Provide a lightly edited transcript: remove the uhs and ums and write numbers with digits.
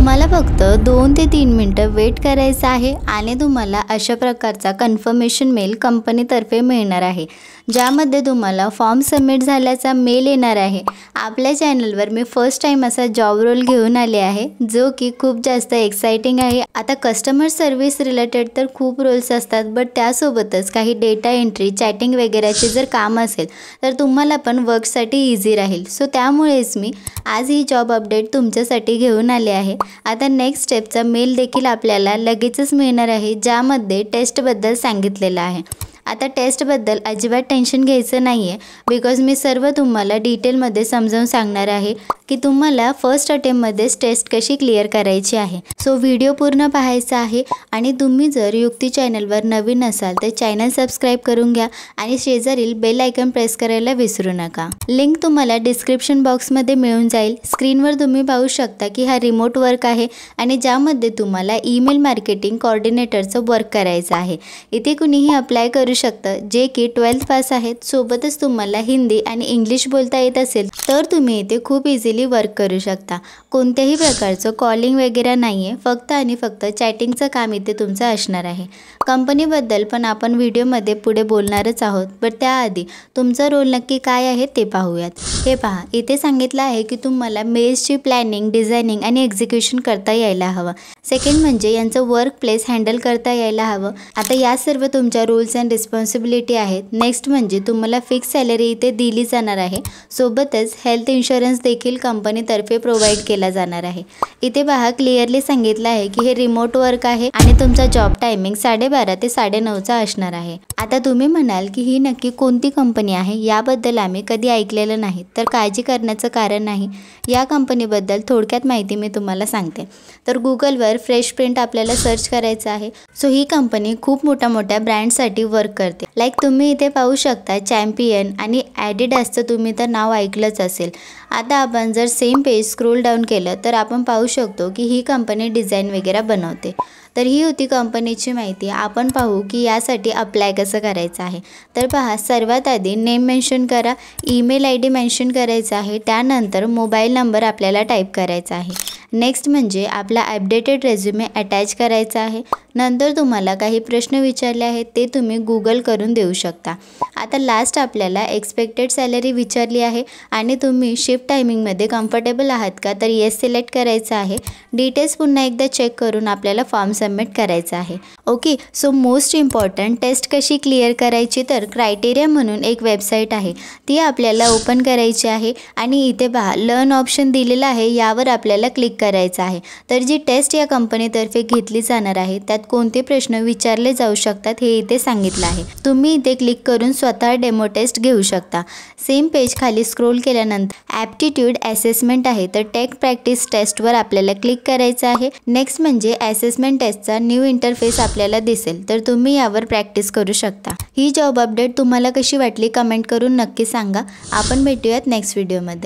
तुम्हाला फक्त 2 ते 3 मिनिटं वेट करायचं आहे आणि तुम्हाला अशा प्रकारचा कन्फर्मेशन मेल कंपनीतर्फे मिळणार आहे, ज्यामध्ये तुम्हाला फॉर्म सबमिट झाल्याचा मेल येणार आहे। आपल्या चॅनलवर मी फर्स्ट टाइम असा जॉब रोल घेऊन आले आहे, जो की खूप जास्त एक्साइटिंग आहे। आता कस्टमर सर्व्हिस रिलेटेड तर खूप रोल्स असतात, बट त्यासोबतच काही डेटा एंट्री, चॅटिंग वगैरेचे जर काम असेल तर तुम्हाला पण वर्कसाठी इझी राहील। सो त्यामुळेच मी आज ही जॉब अपडेट तुमच्यासाठी घेऊन आले आहे। आता नेक्स्ट स्टेपचा मेल देखील आपल्याला लगेचच मिळणार आहे, ज्यामध्ये टेस्टबद्दल सांगितलेलं आहे। आता टेस्टबद्दल अजिबात टेन्शन घ्यायचं नाही आहे, बिकॉज मी सर्व तुम्हाला डिटेलमध्ये समजावून सांगणार आहे की तुम्हाला फर्स्ट अटेम्प्टमध्येच टेस्ट कशी क्लिअर करायची आहे। सो व्हिडिओ पूर्ण पाहायचा आहे आणि तुम्ही जर युक्ती चॅनलवर नवीन असाल तर चॅनल सबस्क्राईब करून घ्या आणि शेजारील बेल आयकॉन प्रेस करायला विसरू नका। लिंक तुम्हाला डिस्क्रिप्शन बॉक्समध्ये मिळून जाईल। स्क्रीनवर तुम्ही पाहू शकता की हा रिमोट वर्क आहे आणि ज्यामध्ये तुम्हाला ईमेल मार्केटिंग कोऑर्डिनेटरचं वर्क करायचं आहे। इथे कुणीही अप्लाय करू शकतं जे की 12th पास आहेत। सोबतच तुम्हाला हिंदी आणि इंग्लिश बोलता येत असेल तर तुम्ही इथे खूप इझिली वर्क करू शकता। कोणत्याही प्रकारचं कॉलिंग वगैरे नाही आहे, फक्त आणि फक्त चॅटिंगचं काम इथे तुमचं असणार आहे। कंपनीबद्दल पण आपण व्हिडिओमध्ये पुढे बोलणारच आहोत, बट त्याआधी तुमचा रोल नक्की काय आहे ते पाहूयात। हे पहा, इथे सांगितलं आहे की तुम्हाला मेल्सची प्लॅनिंग, डिझायनिंग आणि एक्झिक्युशन करता यायला हवं। सेकंड म्हणजे यांचं वर्क प्लेस हँडल करता यायला हवं। आता या सर्व तुमच्या रूल्स अँड रिस्पॉन्सिबिलिटी आहेत। नेक्स्ट म्हणजे तुम्हाला फिक्स सॅलरी इथे दिली जाणार आहे, सोबतच हेल्थ इन्शुरन्स देखील कंपनीतर्फे प्रोव्हाइड केला जाणार आहे। इथे पहा, क्लिअरली सांगितलं आहे की हे रिमोट वर्क आहे आणि तुमचा जॉब टायमिंग 12:30 ते 9:30चा असणार आहे। आता तुम्ही म्हणाल की ही नक्की कोणती कंपनी आहे, याबद्दल आम्ही कधी ऐकलेलं नाही, तर काळजी करण्याचं कारण नाही। या कंपनीबद्दल थोडक्यात माहिती मी तुम्हाला सांगते। तर गुगलवर फ्रेश प्रिंट आपल्याला सर्च करायचं आहे। सो ही कंपनी खूप मोठ्या ब्रँडसाठी वर्क करते। लाईक तुम्ही इथे पाहू शकता चॅम्पियन आणि ॲडिडासचं तुम्ही तर नाव ऐकलंच असेल। आता आपण जर सेम पेज स्क्रोल डाऊन केलं तर आपण पाहू शकतो की ही कंपनी डिझाईन वगैरे बनवते। तर ही होती कंपनीची माहिती। आपण पाहू की यासाठी अप्लाय कसं करायचं आहे। तर पहा, सर्वात आधी नेम मेन्शन करा, ईमेल ID मेन्शन करायचा आहे, त्यानंतर मोबाईल नंबर आपल्याला टाईप करायचा आहे। नेक्स्ट म्हणजे आपला अपडेटेड रेझ्युमे अटॅच करायचा आहे। नंतर तुम्हाला काही प्रश्न विचारले आहेत ते तुम्ही गूगल करून देऊ शकता। आता लास्ट आपल्याला एक्सपेक्टेड सॅलरी विचारली आहे आणि तुम्ही शिफ्ट टायमिंगमध्ये कम्फर्टेबल आहात का, तर येस सिलेक्ट करायचं आहे। डिटेल्स पुन्हा एकदा चेक करून आपल्याला फॉर्म सबमिट करायचा आहे। Okay, so most important test कशी क्लिअर करायची, तर क्रायटेरिया म्हणून एक वेबसाईट आहे, ती आपल्याला ओपन करायची आहे आणि इथे पहा लर्न ऑप्शन दिलेला आहे, यावर आपल्याला क्लिक करायचं आहे। तर जी टेस्ट या कंपनीतर्फे घेतली जाणार आहे त्यात कोणते प्रश्न विचारले जाऊ शकतात हे इथे सांगितलं आहे। तुम्ही इथे क्लिक करून स्वतः डेमो टेस्ट घेऊ शकता। सेम पेज खाली स्क्रोल केल्यानंतर ॲप्टिट्यूड असेसमेंट आहे, तर टेक प्रॅक्टिस टेस्टवर आपल्याला क्लिक करायचं आहे। नेक्स्ट म्हणजे असेसमेंट टेस्टचा न्यू इंटरफेस आपल्याला दिसेल, तर तुम्ही यावर प्रॅक्टिस करू शकता। ही जॉब अपडेट तुम्हाला कशी वाटली कमेंट करून नक्की सांगा। आपण भेटूयात नेक्स्ट व्हिडिओमध्ये।